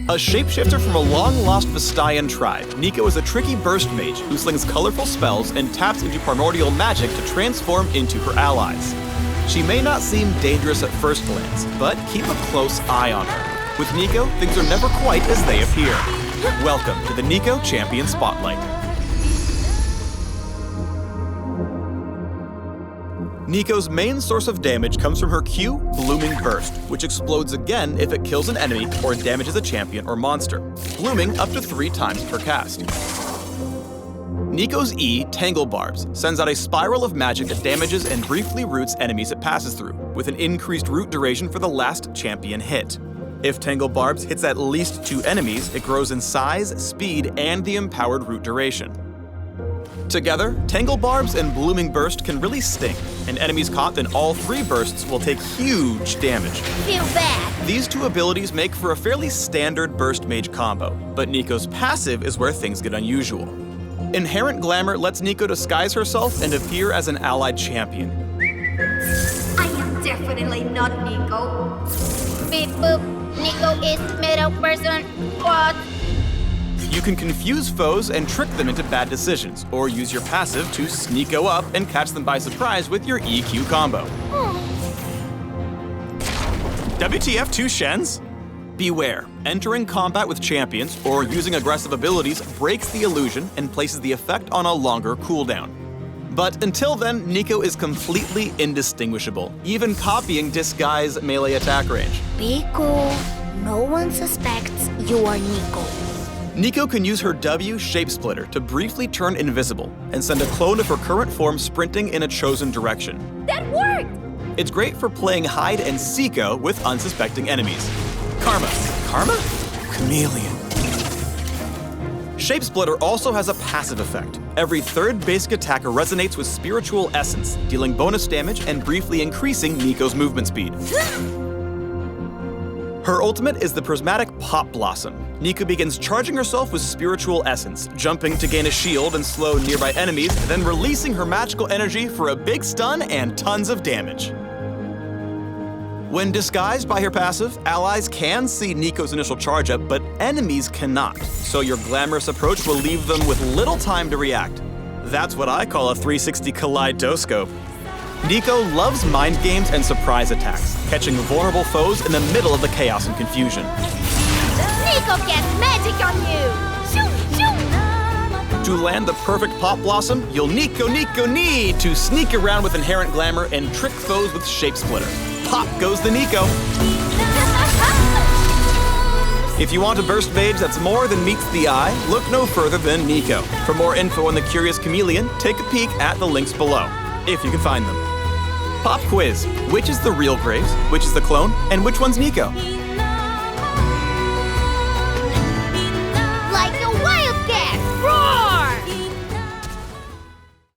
A shapeshifter from a long-lost Vistayan tribe, Neeko is a tricky burst mage who slings colorful spells and taps into primordial magic to transform into her allies. She may not seem dangerous at first glance, but keep a close eye on her. With Neeko, things are never quite as they appear. Welcome to the Neeko Champion Spotlight. Neeko's main source of damage comes from her Q, Blooming Burst, which explodes again if it kills an enemy or damages a champion or monster, blooming up to 3 times per cast. Neeko's E, Tangle Barbs, sends out a spiral of magic that damages and briefly roots enemies it passes through, with an increased root duration for the last champion hit. If Tangle Barbs hits at least 2 enemies, it grows in size, speed, and the empowered root duration. Together, Tangle Barbs and Blooming Burst can really sting, and enemies caught in all 3 bursts will take huge damage. Feel bad. These 2 abilities make for a fairly standard burst mage combo, but Neeko's passive is where things get unusual. Inherent Glamour lets Neeko disguise herself and appear as an allied champion. I am definitely not Neeko. Beep boop. Neeko is middle person. What? You can confuse foes and trick them into bad decisions, or use your passive to Sneeko up and catch them by surprise with your EQ combo. WTF 2 Shens? Beware, entering combat with champions or using aggressive abilities breaks the illusion and places the effect on a longer cooldown. But until then, Neeko is completely indistinguishable, even copying Disguise melee attack range. Be cool. No one suspects you are Neeko. Neeko can use her W Shapesplitter to briefly turn invisible and send a clone of her current form sprinting in a chosen direction. That worked! It's great for playing hide and seeko with unsuspecting enemies. Karma. Chameleon. Shapesplitter also has a passive effect. Every 3rd basic attacker resonates with Spiritual Essence, dealing bonus damage and briefly increasing Neeko's movement speed. Her ultimate is the prismatic Pop Blossom. Neeko begins charging herself with Spiritual Essence, jumping to gain a shield and slow nearby enemies, then releasing her magical energy for a big stun and tons of damage. When disguised by her passive, allies can see Neeko's initial charge up, but enemies cannot, so your glamorous approach will leave them with little time to react. That's what I call a 360 kaleidoscope. Neeko loves mind games and surprise attacks, catching vulnerable foes in the middle of the chaos and confusion. Neeko gets magic on you! Shoot, shoot! To land the perfect Pop Blossom, you'll Neeko need to sneak around with Inherent Glamour and trick foes with Shapesplitter. Pop goes the Neeko! If you want a burst mage that's more than meets the eye, look no further than Neeko. For more info on the Curious Chameleon, take a peek at the links below, if you can find them. Pop quiz. Which is the real Graves, which is the clone, and which one's Neeko?